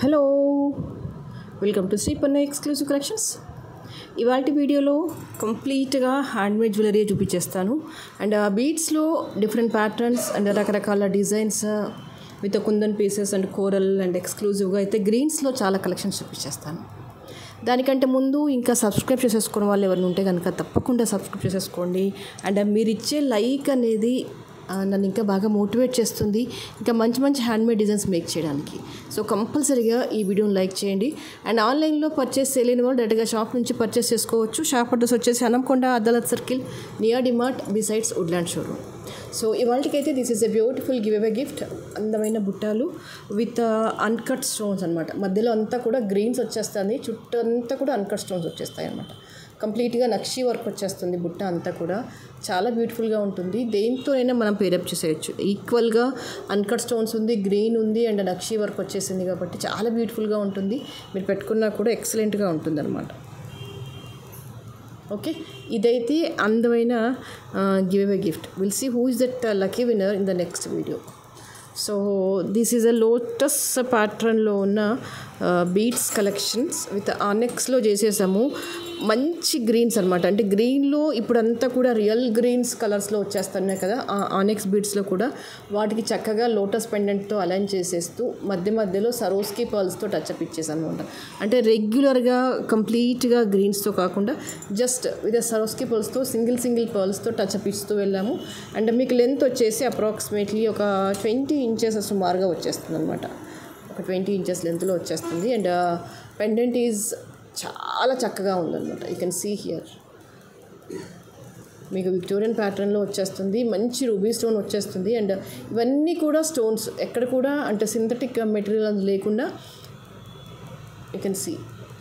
Hello, welcome to Sripanna exclusive collections. ఇవాళ వీడియోలో కంప్లీట్గా హ్యాండ్మేడ్ జ్యువెలరీ చూపించేస్తాను. అండ్ ఆ బీడ్స్లో డిఫరెంట్ ప్యాటర్న్స్ అండ్ రకరకాల designs with kundan pieces and coral and ఎక్స్క్లూజివ్గా అయితే గ్రీన్స్లో చాలా కలెక్షన్స్ చూపించేస్తాను. దానికంటే ముందు ఇంకా సబ్స్క్రైబ్ చేసేసుకున్న వాళ్ళు ఎవరైనా ఉంటే కనుక తప్పకుండా సబ్స్క్రైబ్ చేసేసుకోండి. అండ్ మీరు ఇచ్చే లైక్ అనేది నన్ను ఇంకా బాగా మోటివేట్ చేస్తుంది, ఇంకా మంచి మంచి హ్యాండ్మేడ్ డిజైన్స్ మేక్ చేయడానికి. సో కంపల్సరీగా ఈ వీడియోని లైక్ చేయండి. అండ్ ఆన్లైన్లో పర్చేస్ చేయలేని వాళ్ళు డైరెక్ట్గా షాప్ నుంచి పర్చేస్ చేసుకోవచ్చు. షాప్ అడ్రస్ వచ్చేసి Hanamkonda Adalat circle near DMart besides woodland showroom. So ఇవాళకైతే this is a beautiful give away gift. అందమైన బుట్టాలు విత్ అన్కట్ స్టోన్స్ అనమాట. మధ్యలో అంతా కూడా గ్రీన్స్ వచ్చేస్తుంది, చుట్టూ అంతా కూడా అన్కట్ స్టోన్స్ వచ్చేస్తాయి అనమాట. కంప్లీట్గా నక్షీ వర్క్ వచ్చేస్తుంది బుట్ట అంతా కూడా. చాలా బ్యూటిఫుల్గా ఉంటుంది. దేంతోనైనా మనం పేరప్ చేసేయచ్చు. ఈక్వల్గా అన్కట్ స్టోన్స్ ఉంది, గ్రీన్ ఉంది అండ్ నక్షీ వర్క్ వచ్చేసింది కాబట్టి చాలా బ్యూటిఫుల్గా ఉంటుంది. మీరు పెట్టుకున్నా కూడా ఎక్సలెంట్గా ఉంటుంది అనమాట. ఓకే, ఇదైతే అందమైన give away gift. Will see who is that lucky winner in the next video. So this is a lotus ప్యాటర్న్లో ఉన్న బీడ్స్ కలెక్షన్స్ విత్ ఆనెక్స్లో చేసేసాము. మంచి గ్రీన్స్ అనమాట. అంటే గ్రీన్లో ఇప్పుడంతా కూడా రియల్ గ్రీన్స్ కలర్స్లో వచ్చేస్తున్నాయి కదా, ఆ ఆనెక్స్ బీడ్స్లో కూడా వాటికి చక్కగా లోటస్ పెండెంట్తో అలైన్ చేసేస్తూ మధ్య మధ్యలో సరోస్కి పర్ల్స్తో టచ్అప్ ఇచ్చేసాను అనమాట. అంటే రెగ్యులర్గా కంప్లీట్గా గ్రీన్స్తో కాకుండా జస్ట్ విత్ సరోస్కి పర్ల్స్తో సింగిల్ పర్ల్స్తో టచ్అప్ ఇస్తూ వెళ్ళాము. అండ్ మీకు లెంత్ వచ్చేసి అప్రాక్సిమేట్లీ ఒక 20 ఇంచెస్ సుమారుగా వచ్చేస్తుంది అనమాట. ఒక 20 ఇంచెస్ లెంత్లో వచ్చేస్తుంది. అండ్ పెండెంట్ ఈజ్ చాలా చక్కగా ఉందన్నమాట. You can see here. మీకు విక్టోరియన్ ప్యాటర్న్లో వచ్చేస్తుంది. మంచి రూబీ స్టోన్ వచ్చేస్తుంది. అండ్ ఇవన్నీ కూడా స్టోన్స్ ఎక్కడ కూడా అంటే సింథటిక్ మెటీరియల్ లేకుండా యూ కెన్ సీ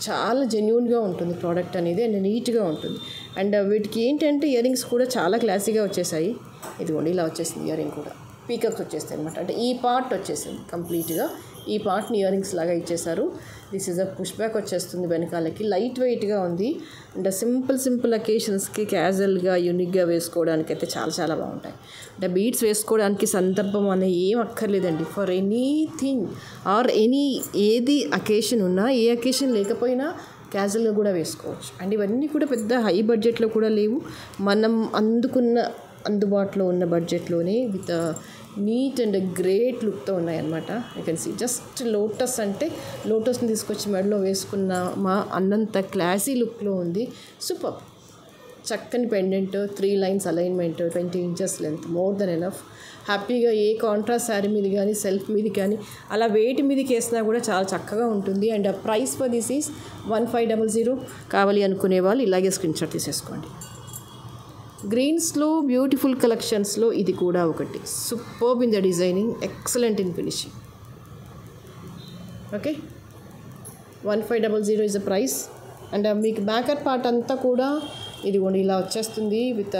చాలా జెన్యూన్గా ఉంటుంది ప్రోడక్ట్ అనేది. అండ్ నీట్గా ఉంటుంది. అండ్ వీటికి ఏంటంటే ఇయర్ రింగ్స్ కూడా చాలా క్లాసీగా వచ్చేసాయి. ఇదిగోండి ఇలా వచ్చేసింది ఇయర్ రింగ్ కూడా. పీకక్స్ వచ్చేస్తాయి అనమాట. అంటే ఈ పార్ట్ వచ్చేసింది కంప్లీట్గా. ఈ పార్ట్ని ఇయర్ రింగ్స్ లాగా ఇచ్చేసారు. This is a push back వచ్చేస్తుంది వెనకాలకి. లైట్ వెయిట్గా ఉంది. అంటే సింపుల్ అకేషన్స్కి క్యాజువల్గా యూనిక్గా వేసుకోవడానికి అయితే చాలా బాగుంటాయి. అంటే బీడ్స్ వేసుకోవడానికి సందర్భం అనే ఏం అక్కర్లేదండి. ఫర్ ఎనీథింగ్ ఆర్ ఏది అకేషన్ ఉన్నా, ఏ అకేషన్ లేకపోయినా క్యాజువల్గా కూడా వేసుకోవచ్చు. అండ్ ఇవన్నీ కూడా పెద్ద హై బడ్జెట్లో కూడా లేవు. మనం అందుబాటులో ఉన్న బడ్జెట్లోనే విత్ నీట్ అండ్ గ్రేట్ లుక్తో ఉన్నాయన్నమాట. You can see just lotus అంటే లోటస్ని తీసుకొచ్చి మెడలో వేసుకున్న మా అన్నంత క్లాసీ లుక్లో ఉంది. సూపర్. చక్కని pendant, 3 lines alignment, 20 inches length, more than enough. హ్యాపీగా ఏ కాంట్రాస్ట్ శారీ మీద కానీ సెల్ఫ్ మీద కానీ అలా వేటి మీదకి వేసినా కూడా చాలా చక్కగా ఉంటుంది. And price for this is 1500. కావాలి అనుకునే వాళ్ళు ఇలాగే స్క్రీన్ షాట్ తీసేసుకోండి. గ్రీన్స్లో బ్యూటిఫుల్ కలెక్షన్స్లో ఇది కూడా ఒకటి. Superb in the designing, excellent in finishing. Okay, 1500 is the price. And మీకు బ్యాకర్ పార్ట్ అంతా కూడా ఇదిగోండి ఇలా వచ్చేస్తుంది. విత్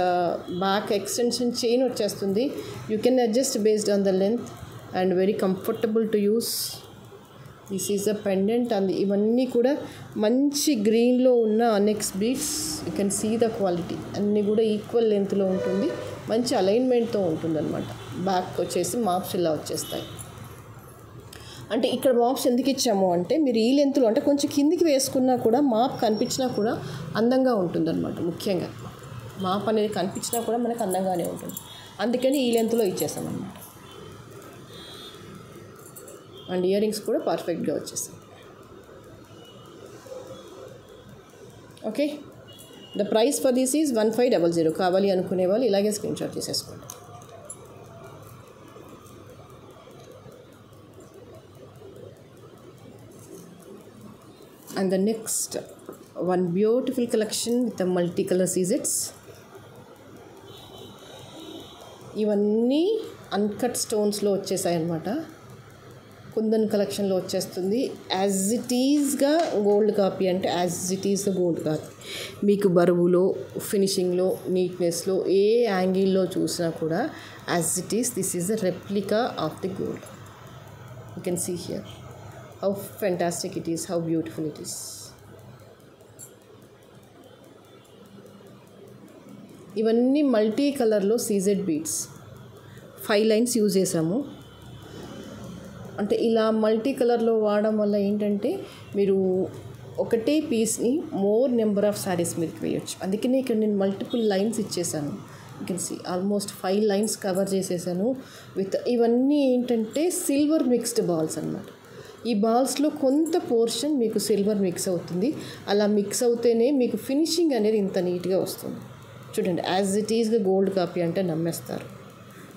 బ్యాక్ ఎక్స్టెన్షన్ చైన్ వచ్చేస్తుంది. You can adjust based on the length and very comfortable to use. This is a pendant. And ఇవన్నీ కూడా మంచి గ్రీన్లో ఉన్న next beads. You can see the quality. అన్నీ కూడా ఈక్వల్ లెంత్లో ఉంటుంది. మంచి అలైన్మెంట్తో ఉంటుంది అనమాట. బ్యాక్ వచ్చేసి మాప్స్ ఇలా వచ్చేస్తాయి. అంటే ఇక్కడ మాప్స్ ఎందుకు ఇచ్చాము అంటే మీరు ఈ లెంత్లో అంటే కొంచెం కిందికి వేసుకున్నా కూడా మాప్ కనిపించినా కూడా అందంగా ఉంటుంది అనమాట. ముఖ్యంగా మాప్ అనేది కనిపించినా కూడా మనకు అందంగానే ఉంటుంది. అందుకని ఈ లెంత్లో ఇచ్చేసాం అనమాట. అండ్ ఇయర్ రింగ్స్ కూడా పర్ఫెక్ట్గా వచ్చేసాయి. Okay, the price for this is 1500. కావాలి అనుకునే వాళ్ళు ఇలాగే స్క్రీన్ షాట్ తీసేసుకోండి. And the next one beautiful collection with the multi colour సీజెట్స్. ఇవన్నీ అన్కట్ స్టోన్స్లో వచ్చేసాయి అన్నమాట. కుందన్ కలెక్షన్లో వచ్చేస్తుంది. యాజ్ ఇట్ ఈజ్గా గోల్డ్ కాపీ అంటే యాజ్ ఇట్ ఈజ్గా గోల్డ్ కాపీ. మీకు బరువులో, ఫినిషింగ్లో, నీట్నెస్లో ఏ యాంగిల్లో చూసినా కూడా as it is this is the replica of the gold. You can see here how fantastic it is, how beautiful it is. ఇవన్నీ మల్టీ కలర్లో సీజెడ్ బీడ్స్. 5 లైన్స్ యూజ్ చేసాము. అంటే ఇలా మల్టీ కలర్లో వాడడం వల్ల ఏంటంటే మీరు ఒకటే పీస్ని మోర్ నెంబర్ ఆఫ్ శారీస్ మీదకి వేయచ్చు. అందుకనే ఇక్కడ నేను మల్టిపుల్ లైన్స్ ఇచ్చేసాను. You can see almost 5 lines cover చేసేసాను విత్ ఇవన్నీ ఏంటంటే సిల్వర్ మిక్స్డ్ బాల్స్ అన్నమాట. ఈ బాల్స్లో కొంత పోర్షన్ మీకు సిల్వర్ మిక్స్ అవుతుంది. అలా మిక్స్ అవుతేనే మీకు ఫినిషింగ్ అనేది ఇంత నీట్గా వస్తుంది. చూడండి, యాజ్ ఇట్ ఈస్గా గోల్డ్ కాపీ అంటే నమ్మేస్తారు.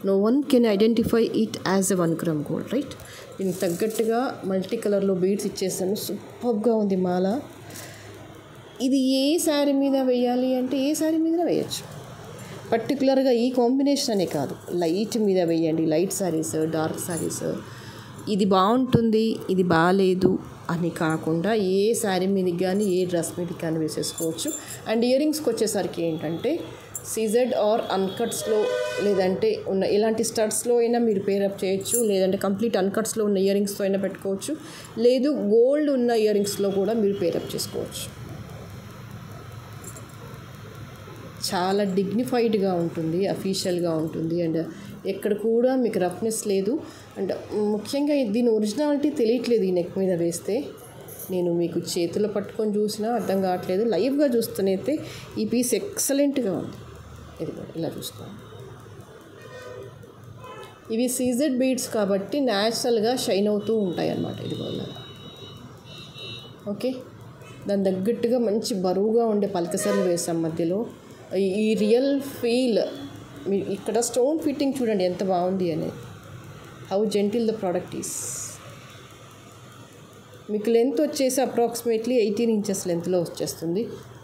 No one can identify it as a 1 gram gold, right? దీనికి తగ్గట్టుగా మల్టీ కలర్లో బీడ్స్ ఇచ్చేసాను. సూపర్గా ఉంది మాల. ఇది ఏ శారీ మీద వేయాలి అంటే ఏ శారీ మీద వేయచ్చు. పర్టికులర్గా ఈ కాంబినేషన్ అనే కాదు, లైట్ మీద వేయండి, లైట్ శారీస్, డార్క్ శారీస్, ఇది బాగుంటుంది ఇది బాగాలేదు అని కాకుండా ఏ శారీ మీదకి కానీ ఏ డ్రెస్ మీదకి కానీ వేసేసుకోవచ్చు. అండ్ ఇయర్ రింగ్స్కి వచ్చేసరికి ఏంటంటే సీజెడ్ ఆర్ అన్కట్స్లో లేదంటే ఉన్న ఇలాంటి స్టడ్స్లో అయినా మీరు పేరప్ చేయొచ్చు, లేదంటే కంప్లీట్ అన్కట్స్లో ఉన్న ఇయర్ రింగ్స్తో అయినా పెట్టుకోవచ్చు, లేదు గోల్డ్ ఉన్న ఇయర్ రింగ్స్లో కూడా మీరు పేరప్ చేసుకోవచ్చు. చాలా డిగ్నిఫైడ్గా ఉంటుంది, అఫీషియల్గా ఉంటుంది. అండ్ ఎక్కడ కూడా మీకు రఫ్నెస్ లేదు. అండ్ ముఖ్యంగా దీని ఒరిజినాలిటీ తెలియట్లేదు. ఈ నెక్ మీద వేస్తే నేను మీకు చేతిలో పట్టుకొని చూసినా అర్థం కావట్లేదు. లైవ్గా చూస్తేనైతే ఈ పీస్ ఎక్సలెంట్గా ఉంది. ఇది ఇలా చూసుకోండి. ఇవి సీజెడ్ బీడ్స్ కాబట్టి న్యాచురల్గా షైన్ అవుతూ ఉంటాయి అన్నమాట. ఇది వల్ల ఓకే. దాని తగ్గట్టుగా మంచి బరువుగా ఉండే పలకసర్లు వేసాం మధ్యలో. ఈ రియల్ ఫీల్ మీరు ఇక్కడ స్టోన్ ఫిట్టింగ్ చూడండి ఎంత బాగుంది అనేది. How gentle the product is. మీకు లెంత్ వచ్చేసి అప్రాక్సిమేట్లీ 18 ఇంచెస్ లెంత్లో వచ్చేస్తుంది.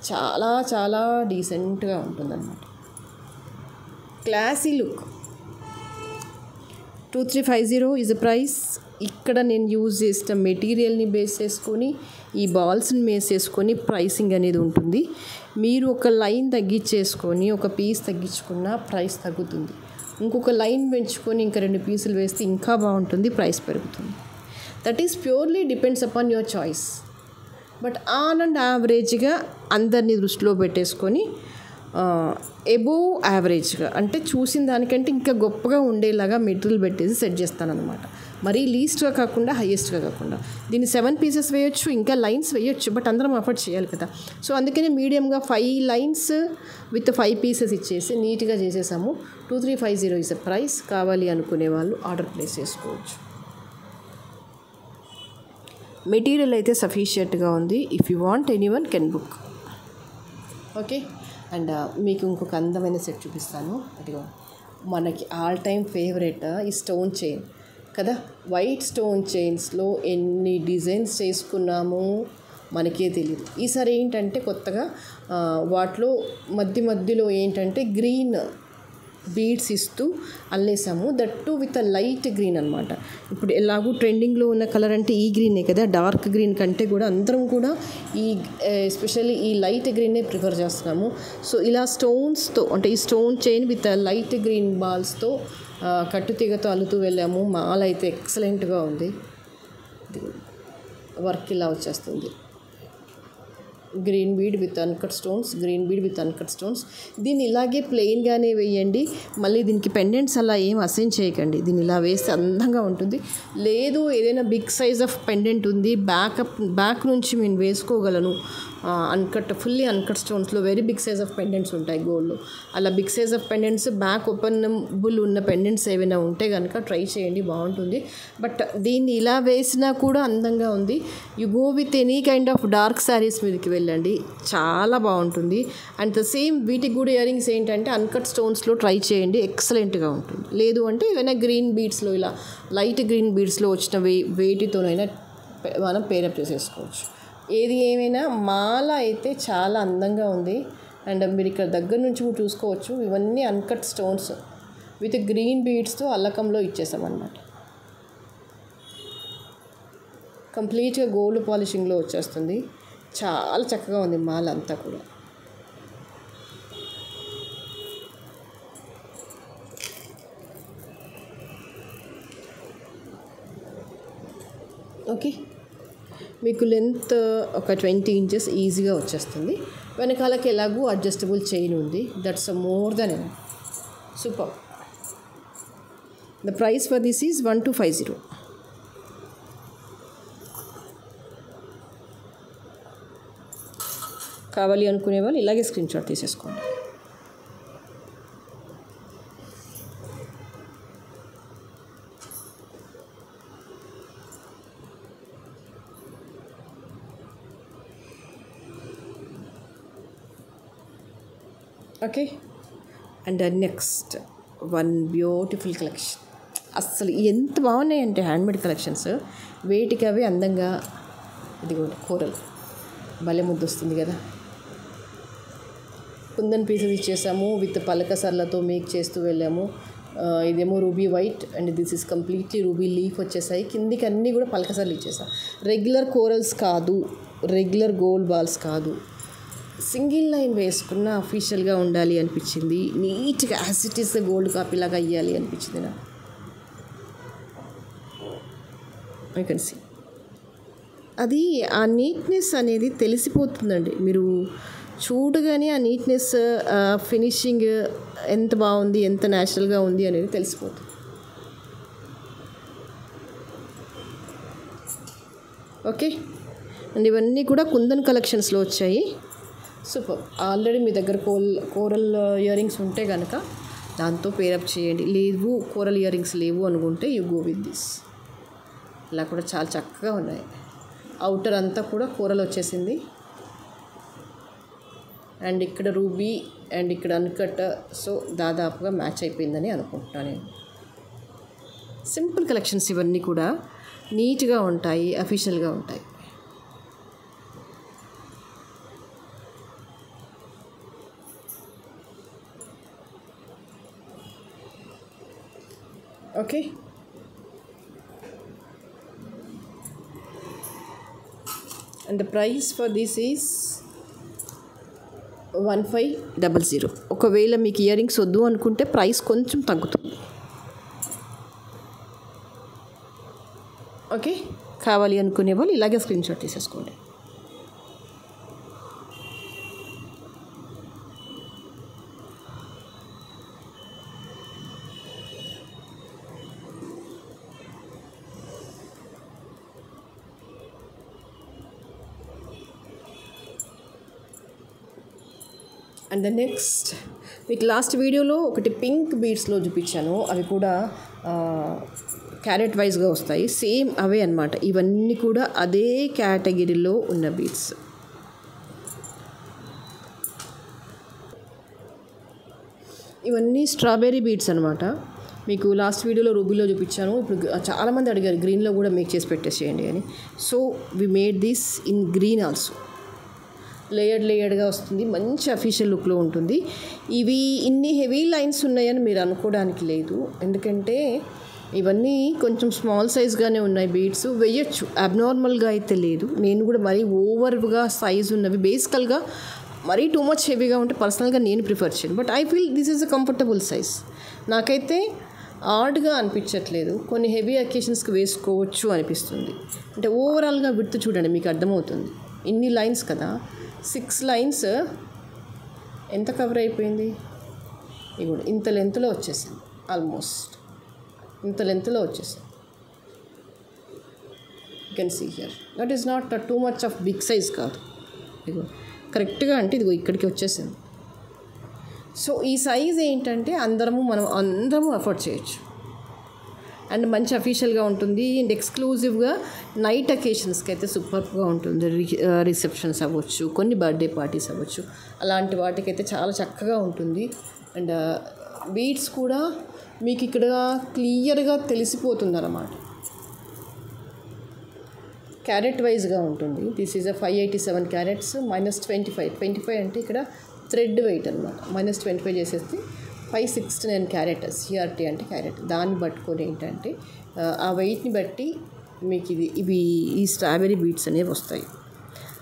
చాలా చాలా డీసెంట్గా ఉంటుందన్నమాట. Classy look. 2350 is the price. ఇక్కడ నేను యూజ్ చేసిన మెటీరియల్ని బేస్ చేసుకొని ఈ బాల్స్ని వేసేసుకొని ప్రైసింగ్ అనేది ఉంటుంది. మీరు ఒక లైన్ తగ్గించేసుకొని ఒక పీస్ తగ్గించుకున్న ప్రైస్ తగ్గుతుంది. ఇంకొక లైన్ పెంచుకొని ఇంకా 2 పీసులు వేస్తే ఇంకా బాగుంటుంది, ప్రైస్ పెరుగుతుంది. That is purely depends upon your choice. But on and యావరేజ్గా అందరినీ దృష్టిలో పెట్టేసుకొని ఎబోవ్ యావరేజ్గా అంటే చూసిన దానికంటే ఇంకా గొప్పగా ఉండేలాగా మెటీరియల్ పెట్టేసి సెట్ చేస్తానన్నమాట. మరీ లీస్ట్గా కాకుండా హైయెస్ట్గా కాకుండా. దీన్ని 7 పీసెస్ వేయొచ్చు, ఇంకా లైన్స్ వేయొచ్చు, బట్ అందరం అఫోర్డ్ చేయాలి కదా. సో అందుకని మీడియంగా 5 లైన్స్ విత్ 5 పీసెస్ ఇచ్చేసి నీట్గా చేసేసాము. 2350 ఇస్ ప్రైస్. కావాలి అనుకునే వాళ్ళు ఆర్డర్ ప్లేస్ చేసుకోవచ్చు. మెటీరియల్ అయితే సఫిషియెంట్గా ఉంది. If you want anyone can book. Okay. And మీకు ఇంకొక అందమైన సెట్ చూపిస్తాను. అదిగో మనకి ఆల్ టైమ్ ఫేవరెట్ ఈ స్టోన్ చైన్ కదా. వైట్ స్టోన్ చైన్స్లో ఎన్ని డిజైన్స్ చేసుకున్నామో మనకే తెలియదు. ఈసారి ఏంటంటే కొత్తగా వాటిలో మధ్యలో ఏంటంటే గ్రీన్ బీడ్స్ ఇస్తూ అల్లేసాము. దట్టు విత్ లైట్ గ్రీన్ అనమాట. ఇప్పుడు ఎలాగూ ట్రెండింగ్లో ఉన్న కలర్ అంటే ఈ గ్రీనే కదా. డార్క్ గ్రీన్ కంటే కూడా అందరం కూడా ఈ ఎస్పెషల్లీ ఈ లైట్ గ్రీనే ప్రిఫర్ చేస్తున్నాము. సో ఇలా స్టోన్స్తో అంటే ఈ stone chain with light green బాల్స్తో కట్టుతీగతో అల్లుతూ వెళ్ళాము. మాల అయితే ఎక్సలెంట్గా ఉంది. వర్క్ ఇలా వచ్చేస్తుంది. గ్రీన్ బీడ్ విత్ అన్కట్ స్టోన్స్. దీన్ని ఇలాగే ప్లెయిన్గానే వేయండి. మళ్ళీ దీనికి పెండెంట్స్ అలా ఏం అసైన్ చేయకండి. దీన్ని ఇలా వేస్తే అందంగా ఉంటుంది. లేదు ఏదైనా బిగ్ సైజ్ ఆఫ్ పెండెంట్ ఉంది, బ్యాక్ నుంచి నేను వేసుకోగలను, ఫుల్లీ అన్కట్ స్టోన్స్లో very big size of pendants ఉంటాయి గోల్డ్లో. అలా big size of pendants back openable ఉన్న పెండెంట్స్ ఏమైనా ఉంటే కనుక ట్రై చేయండి, బాగుంటుంది. బట్ దీన్ని ఇలా వేసినా కూడా అందంగా ఉంది. You go with any kind of dark saris మీదకి వెళ్ళండి, చాలా బాగుంటుంది. అండ్ ద సేమ్ వీటికి కూడా ఇయర్ రింగ్స్ ఏంటంటే అన్కట్ స్టోన్స్లో ట్రై చేయండి, ఎక్సలెంట్గా ఉంటుంది. లేదు అంటే ఏమైనా గ్రీన్ బీడ్స్లో ఇలా లైట్ గ్రీన్ బీడ్స్లో వచ్చిన వేటితోనైనా మనం పేరప్ చేసేసుకోవచ్చు. ఏది ఏమైనా మాల అయితే చాలా అందంగా ఉంది. అండ్ మీరు ఇక్కడ దగ్గర నుంచి కూడా చూసుకోవచ్చు. ఇవన్నీ అన్కట్ స్టోన్స్ విత్ గ్రీన్ బీడ్స్తో అల్లకంలో ఇచ్చేసామన్నమాట. కంప్లీట్గా గోల్డ్ పాలిషింగ్లో వచ్చేస్తుంది. చాలా చక్కగా ఉంది మాల అంతా కూడా. ఓకే. మీకు లెంత్ ఒక 20 ఇంచెస్ ఈజీగా వచ్చేస్తుంది. వెనకాలకి ఎలాగూ అడ్జస్టబుల్ చైన్ ఉంది. That's more than enough. Super. The price for this is 1250. కావాలి అనుకునే వాళ్ళు ఇలాగే స్క్రీన్ షాట్ తీసేసుకోండి. Okay, and next one beautiful collection. అస్సలు ఎంత బాగున్నాయంటే హ్యాండ్మేడ్ కలెక్షన్స్, వేటికి అవి అందంగా. ఇదిగోండి కూరలు భలే ముద్దు వస్తుంది కదా. కుందన్ పీసెస్ ఇచ్చేసాము, విత్ పలకసర్లతో మేక్ చేస్తూ వెళ్ళాము. ఇదేమో ruby white and this is completely ruby leaf వచ్చేసాయి. కిందికి అన్నీ కూడా పలకసర్లు ఇచ్చేసాం. రెగ్యులర్ కోరల్స్ కాదు, రెగ్యులర్ గోల్డ్ బాల్స్ కాదు, సింగిల్ లైన్ వేసుకున్న అఫీషియల్గా ఉండాలి అనిపించింది. నీట్గా యాజ్ ఇట్ ఈస్ గోల్డ్ కాపీలాగా అయ్యాలి అనిపించింది నాకు. ఐ కెన్ సీ అది ఆ నీట్నెస్ అనేది తెలిసిపోతుందండి. మీరు చూడగానే ఆ నీట్నెస్, ఫినిషింగ్ ఎంత బాగుంది, ఎంత న్యాచురల్గా ఉంది అనేది తెలిసిపోతుంది. ఓకే, అండ్ ఇవన్నీ కూడా కుందన్ కలెక్షన్స్లో వచ్చాయి. సూపర్. ఆల్రెడీ మీ దగ్గర కోరల్ ఇయర్ రింగ్స్ ఉంటే కనుక దాంతో పేరప్ చేయండి. లేవు కోరల్ ఇయర్ రింగ్స్ లేవు అనుకుంటే యూ గో విత్ దిస్. ఇలా కూడా చాలా చక్కగా ఉన్నాయి. అవుటర్ అంతా కూడా కూరలు వచ్చేసింది. అండ్ ఇక్కడ రూబీ అండ్ ఇక్కడ అన్కట్, సో దాదాపుగా మ్యాచ్ అయిపోయిందని అనుకుంటున్నాను నేను. సింపుల్ కలెక్షన్స్ ఇవన్నీ కూడా నీట్గా ఉంటాయి, అఫీషియల్గా ఉంటాయి. Okay, and the price for this is 1500. ఒకవేళ మీకు ఇయర్ రింగ్స్ వద్దు అనుకుంటే ప్రైస్ కొంచెం తగ్గుతుంది. ఓకే, కావాలి అనుకునే వాళ్ళు ఇలాగే స్క్రీన్ షాట్ తీసేసుకోండి. అండ్ ద నెక్స్ట్, మీకు లాస్ట్ వీడియోలో ఒకటి పింక్ బీడ్స్లో చూపించాను. అవి కూడా క్యారెట్ వైజ్గా వస్తాయి, సేమ్ అవే అన్నమాట. ఇవన్నీ కూడా అదే కేటగిరీలో ఉన్న బీడ్స్. ఇవన్నీ స్ట్రాబెర్రీ బీడ్స్ అనమాట. మీకు లాస్ట్ వీడియోలో రూబీలో చూపించాను. ఇప్పుడు చాలామంది అడిగారు గ్రీన్లో కూడా మేక్ చేసి పెట్టేసేయండి అని. So we made this in green also. లేయర్డ్గా వస్తుంది, మంచి అఫీషియల్ లుక్లో ఉంటుంది. ఇవి ఇన్ని హెవీ లైన్స్ ఉన్నాయని మీరు అనుకోవడానికి లేదు, ఎందుకంటే ఇవన్నీ కొంచెం స్మాల్ సైజ్గానే ఉన్నాయి. బీడ్స్ వేయచ్చు, అబ్నార్మల్గా అయితే లేదు. నేను కూడా మరీ ఓవర్గా సైజ్ ఉన్నవి, బేసికల్గా మరీ టూ మచ్ హెవీగా ఉంటే పర్సనల్గా నేను ప్రిఫర్ చేయను. But I feel this is a comfortable size. నాకైతే ఆడ్గా అనిపించట్లేదు. కొన్ని హెవీ అకేషన్స్కి వేసుకోవచ్చు అనిపిస్తుంది. అంటే ఓవరాల్గా విడ్త్ చూడండి, మీకు అర్థమవుతుంది. ఇన్ని లైన్స్ కదా, 6 లైన్స్ ఎంత కవర్ అయిపోయింది. ఇది కూడా ఇంత లెంత్లో వచ్చేసింది, ఆల్మోస్ట్ ఇంత లెంత్లో వచ్చేసింది. You can see here that is not too much of big size కాదు. ఇదిగో కరెక్ట్గా అంటే ఇదిగో ఇక్కడికి వచ్చేసింది. సో ఈ సైజ్ ఏంటంటే మనం అందరము అఫోర్డ్ చేయొచ్చు. అండ్ మంచి అఫీషియల్గా ఉంటుంది. అండ్ ఎక్స్క్లూజివ్గా నైట్ అకేషన్స్కి అయితే సూపర్గా ఉంటుంది. రిసెప్షన్స్ అవ్వచ్చు, కొన్ని బర్త్డే పార్టీస్ అవ్వచ్చు, అలాంటి వాటికైతే చాలా చక్కగా ఉంటుంది. అండ్ బీడ్స్ కూడా మీకు ఇక్కడ క్లియర్గా తెలిసిపోతుంది అన్నమాట. క్యారెట్ వైజ్గా ఉంటుంది. దిస్ ఈజ్ అ 587 క్యారెట్స్ -25 అంటే ఇక్కడ థ్రెడ్ వెయిట్ అనమాట. -25 చేసేస్తే 569 క్యారెట్. సిఆర్టీ అంటే క్యారెట్. దాన్ని పట్టుకొని ఏంటంటే ఆ వెయిట్ని బట్టి మీకు ఇవి ఈ స్ట్రాబెరీ బీడ్స్ అనేవి వస్తాయి.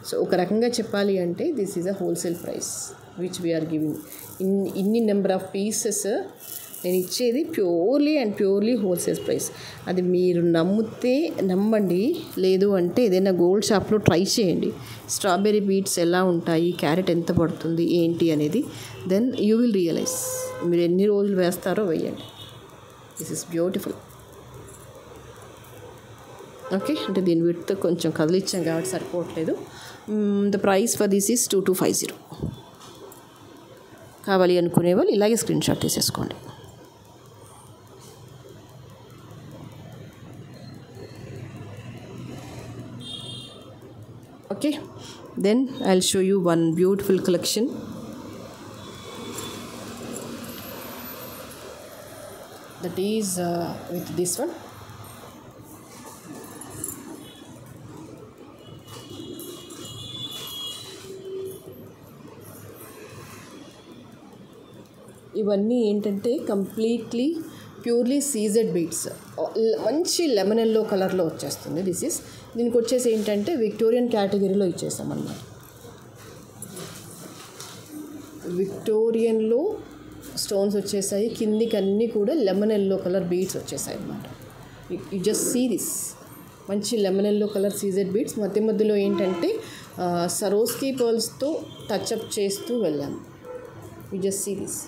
సో ఒక రకంగా చెప్పాలి అంటే this is a wholesale price which we are giving. ఇన్ని నెంబర్ ఆఫ్ పీసెస్ నేను ఇచ్చేది ప్యూర్లీ హోల్సేల్ ప్రైస్. అది మీరు నమ్మితే నమ్మండి, లేదు అంటే ఏదైనా గోల్డ్ షాప్లో ట్రై చేయండి. స్ట్రాబెరీ బీడ్స్ ఎలా ఉంటాయి, క్యారెట్ ఎంత పడుతుంది ఏంటి అనేది, దెన్ యూ విల్ రియలైజ్. మీరు ఎన్ని రోజులు వేస్తారో వేయండి. This is beautiful. ఓకే, అంటే దీని విడ్త్ కొంచెం కదిలిచ్చాం కాబట్టి సరిపోవట్లేదు. The price for this is 2250. కావాలి అనుకునే వాళ్ళు ఇలాగే స్క్రీన్ షాట్ తీసేసుకోండి. Okay, then I'll show you one beautiful collection. That is with this one. ఇవన్నీ ఏంటంటే కంప్లీట్లీ ప్యూర్లీ సీజెడ్ బీడ్స్, మంచి లెమన్ ఎల్లో కలర్లో వచ్చేస్తుంది. దీనికి వచ్చేసి ఏంటంటే విక్టోరియన్ కేటగిరీలో ఇచ్చేసామన్నమాట. విక్టోరియన్లో స్టోన్స్ వచ్చేసాయి, కిందికి అన్నీ కూడా లెమన్ ఎల్లో కలర్ బీడ్స్ వచ్చేసాయి అన్నమాట. యూ జస్ట్ సీ దిస్ మంచి lemon yellow colour CZ beads. మధ్య మధ్యలో ఏంటంటే సరోస్కీ పర్ల్స్తో టచ్అప్ చేస్తూ వెళ్ళాము. You just see this.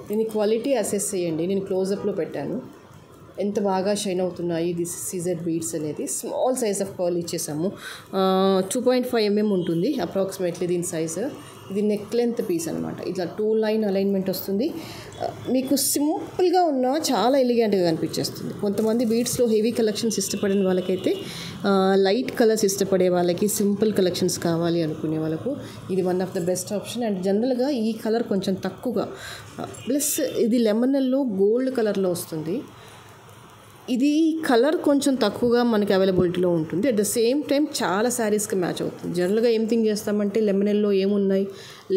దీని క్వాలిటీ అసెస్ చేయండి. నేను క్లోజప్లో పెట్టాను ఎంత బాగా షైన్ అవుతున్నాయి దిస్ సీజెడ్ బీడ్స్ అనేది. స్మాల్ సైజ్ ఆఫ్ పర్ల్ ఇచ్చేసాము. 2.5 mm ఉంటుంది అప్రాక్సిమేట్లీ దీని సైజు. ఇది నెక్ లెంత్ పీస్ అనమాట. ఇట్లా 2 లైన్ అలైన్మెంట్ వస్తుంది. మీకు సింపుల్గా ఉన్న చాలా ఎలిగెంట్గా కనిపించేస్తుంది. కొంతమంది బీడ్స్లో హెవీ కలెక్షన్స్ ఇష్టపడిన వాళ్ళకైతే, లైట్ కలర్స్ ఇష్టపడే వాళ్ళకి, సింపుల్ కలెక్షన్స్ కావాలి అనుకునే వాళ్ళకు ఇది one of the best option. And జనరల్గా ఈ కలర్ కొంచెం తక్కువగా, ప్లస్ ఇది లెమన్ ఎల్లో గోల్డ్ కలర్లో వస్తుంది. ఇది కలర్ కొంచెం తక్కువగా మనకి అవైలబిలిటీలో ఉంటుంది. అట్ ద సేమ్ టైం చాలా శారీస్కి మ్యాచ్ అవుతుంది. జనరల్గా ఏం థింక్ చేస్తామంటే లెమన్ ఎల్లో ఏమున్నాయి,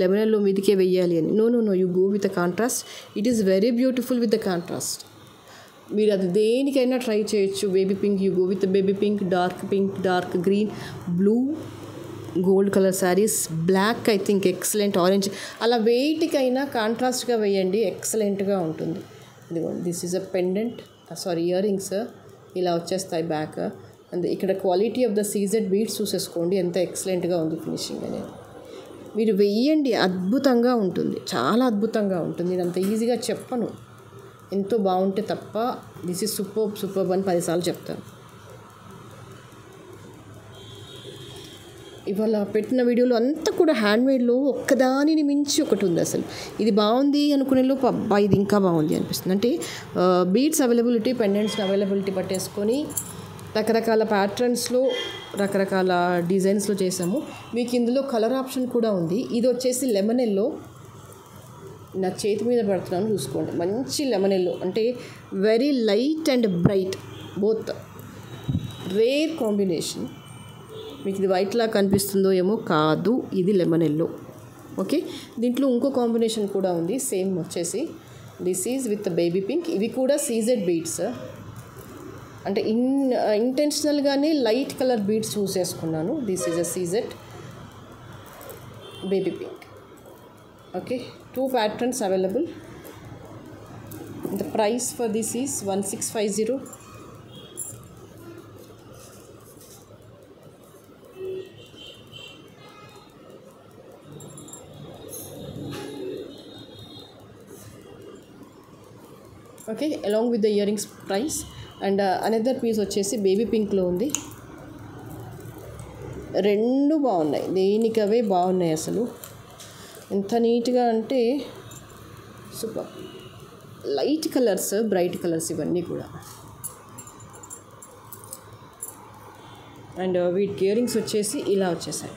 లెమన్ ఎల్లో మీదికే వెయ్యాలి అని. No, you go with the contrast. It is very beautiful with the contrast. మీరు అది దేనికైనా ట్రై చేయొచ్చు. Baby pink, you go with baby pink, dark green, blue, gold colour sarees, black I think excellent, orange, అలా వెయిట్కైనా కాంట్రాస్ట్గా వేయండి, ఎక్సలెంట్గా ఉంటుంది. ఇదిగోండి, this is a pendant, earrings ఇలా వచ్చేస్తాయి బ్యాక్. అండ్ ఇక్కడ quality of the CZ beads చూసేసుకోండి ఎంత ఎక్సలెంట్గా ఉంది ఫినిషింగ్ అనేది. మీరు వెయ్యండి, అద్భుతంగా ఉంటుంది, చాలా అద్భుతంగా ఉంటుంది. నేను అంత ఈజీగా చెప్పను, ఎంతో బాగుంటే తప్ప దిస్ ఈజ్ సూపర్బ్ అని 10 సార్లు చెప్తాను. ఇవాళ పెట్టిన వీడియోలో అంతా కూడా హ్యాండ్మేడ్లో ఒక్కదానిని మించి ఒకటి ఉంది. అసలు ఇది బాగుంది అనుకునే లోపు అబ్బా ఇది ఇంకా బాగుంది అనిపిస్తుంది. అంటే బీడ్స్ అవైలబిలిటీ, పెండెంట్స్ అవైలబిలిటీ పట్టేసుకొని రకరకాల ప్యాటర్న్స్లో, రకరకాల డిజైన్స్లో చేసాము. మీకు ఇందులో కలర్ ఆప్షన్ కూడా ఉంది. ఇది వచ్చేసి లెమన్ ఎల్లో, నా చేతి మీద పెడుతున్నాను చూసుకోండి. మంచి లెమన్ ఎల్లో, అంటే very light and bright, both rare combination. మీకు ఇది వైట్లా కనిపిస్తుందో ఏమో, కాదు, ఇది లెమన్ ఎల్లో. ఓకే, దీంట్లో ఇంకో కాంబినేషన్ కూడా ఉంది సేమ్ వచ్చేసి. This is with baby pink. ఇవి కూడా సీజెడ్ బీడ్స్, అంటే ఇంటెన్షనల్గానే లైట్ కలర్ బీడ్స్ చూస్ చేసుకున్నాను. This is a CZ baby pink. Okay, 2 patterns available. The price for this is 1650. Okay, along with the earrings price. And another piece వచ్చేసి baby పింక్లో ఉంది. రెండు బాగున్నాయి, దేనికవే బాగున్నాయి. అసలు ఎంత నీట్గా అంటే super. Light colours, bright colours ఇవన్నీ కూడా. అండ్ వీటి ఇయర్ రింగ్స్ వచ్చేసి ఇలా వచ్చేసాయి.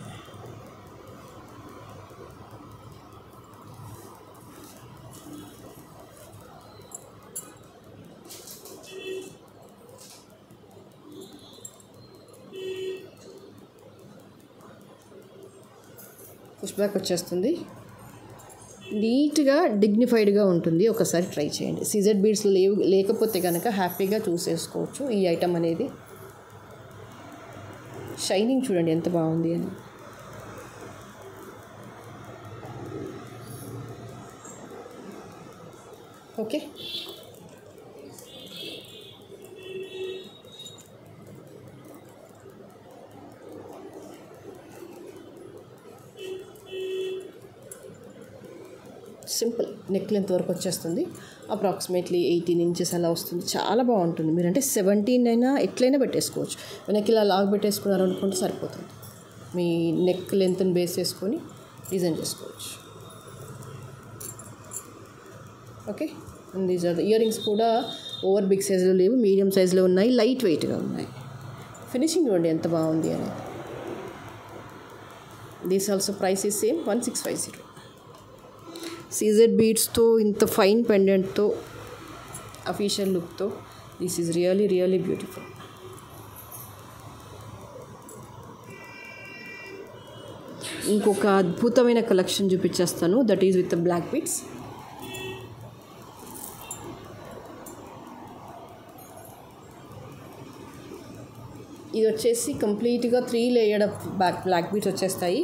పుష్ బ్యాక్ వచ్చేస్తుంది, నీట్గా డిగ్నిఫైడ్గా ఉంటుంది. ఒకసారి ట్రై చేయండి. సీజెడ్ బీడ్స్లో లేకపోతే కనుక హ్యాపీగా చూసేసుకోవచ్చు ఈ ఐటమ్ అనేది. షైనింగ్ చూడండి ఎంత బాగుంది అని. ఓకే, సింపుల్ నెక్ లెంత్ వరకు వచ్చేస్తుంది. అప్రాక్సిమేట్లీ 18 ఇంచెస్ అలా వస్తుంది. చాలా బాగుంటుంది. మీరంటే 17 అయినా ఎట్లయినా పెట్టేసుకోవచ్చు. వెనక్కి ఇలా లాగ్ పెట్టేసుకున్నారు అనుకుంటే సరిపోతుంది. మీ నెక్ లెంత్ని బేస్ చేసుకొని డిజైన్ చేసుకోవచ్చు. Okay, and these are the earrings కూడా ఓవర్ బిగ్ సైజులో లేవు, మీడియం సైజులో ఉన్నాయి, లైట్ వెయిట్గా ఉన్నాయి. ఫినిషింగ్ చూడండి ఎంత బాగుంది అని. These also price is same 1650. CZ బీడ్స్తో ఇంత ఫైన్ పెండెంట్తో అఫీషియల్ లుక్తో this is really really beautiful. ఇంకొక అద్భుతమైన కలెక్షన్ చూపించేస్తాను, that is with black beads. ఇది వచ్చేసి కంప్లీట్గా 3 లేయర్డ్ బ్లాక్ బీడ్స్ వచ్చేస్తాయి.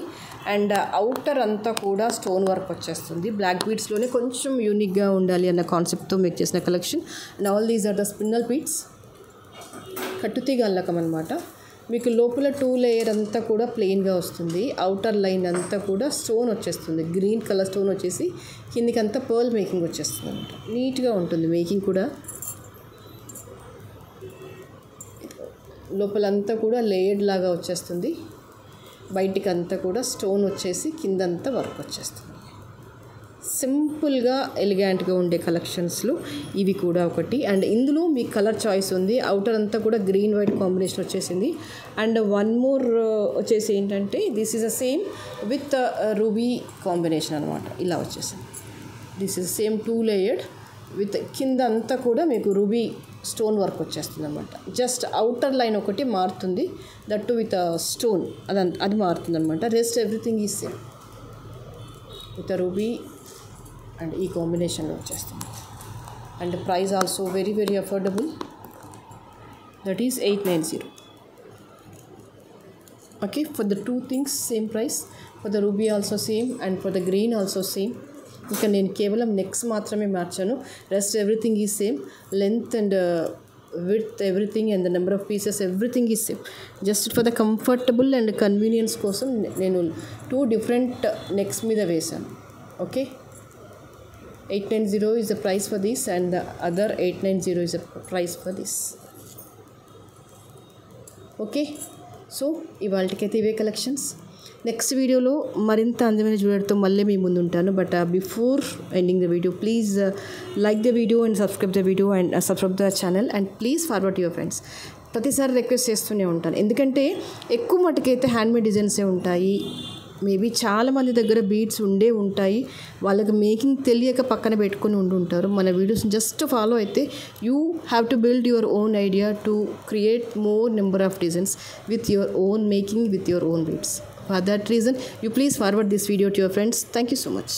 అండ్ అవుటర్ అంతా కూడా స్టోన్ వర్క్ వచ్చేస్తుంది. బ్లాక్ బీడ్స్లోనే కొంచెం యూనిక్గా ఉండాలి అన్న కాన్సెప్ట్తో మేక్ చేసిన collection. And all these are the spinel beads, కట్టుతీగ అల్లకం అనమాట. మీకు లోపల 2 లేయర్ అంతా కూడా ప్లెయిన్గా వస్తుంది. అవుటర్ లైన్ అంతా కూడా స్టోన్ వచ్చేస్తుంది. గ్రీన్ కలర్ స్టోన్ వచ్చేసి కిందికి అంతా పర్ల్ మేకింగ్ వచ్చేస్తుంది అనమాట. నీట్గా ఉంటుంది మేకింగ్ కూడా. లోపలంతా కూడా లేయర్డ్ లాగా వచ్చేస్తుంది. బయటికి అంతా కూడా స్టోన్ వచ్చేసి కిందంతా వర్క్ వచ్చేస్తుంది. సింపుల్గా ఎలిగెంట్గా ఉండే కలెక్షన్స్లో ఇవి కూడా ఒకటి. అండ్ ఇందులో మీ కలర్ చాయిస్ ఉంది. అవుటర్ అంతా కూడా గ్రీన్ వైట్ కాంబినేషన్ వచ్చేసింది. అండ్ వన్ మోర్ వచ్చేసి ఏంటంటే this is a same with ruby combination అనమాట. ఇలా వచ్చేసింది. This is same 2 layered with కింద అంతా కూడా మీకు రూబీ స్టోన్ వర్క్ వచ్చేస్తుంది అనమాట. జస్ట్ అవుటర్ లైన్ ఒకటి మారుతుంది, దట్టు విత్ స్టోన్ అది మారుతుంది అనమాట. Rest everything is same with ruby and ఈ కాంబినేషన్లో వచ్చేస్తుంది. And price also very very affordable, that is 890. Okay, for the 2 things same price. For the ruby also same and for the green also same. ఇంకా నేను కేవలం next మాత్రమే మార్చాను. Rest everything is same. Length and width everything and the number of pieces everything is same. Just for the comfortable and convenience కోసం నేను 2 different next మీద వేశాను. Okay, 890 is the price for this and the other 890 is the price for this. Okay, so ఇవాళకైతే ఇవే collections. Next వీడియోలో మరింత అందమైన జ్యువెలరీతో మళ్ళీ మీ ముందు ఉంటాను. But before ending the video, please like the video and subscribe the video and subscribe the channel and please forward your friends. ప్రతిసారి request చేస్తూనే ఉంటాను, ఎందుకంటే ఎక్కువ మటుకైతే హ్యాండ్మేడ్ డిజైన్సే ఉంటాయి. మేబీ చాలామంది దగ్గర బీడ్స్ ఉంటాయి, వాళ్ళకి మేకింగ్ తెలియక పక్కన పెట్టుకుని ఉంటారు. మన వీడియోస్ని జస్ట్ ఫాలో అయితే you have to build your own idea to create more number of designs with your own making, with your own beads. For that reason, you please forward this video to your friends. Thank you so much.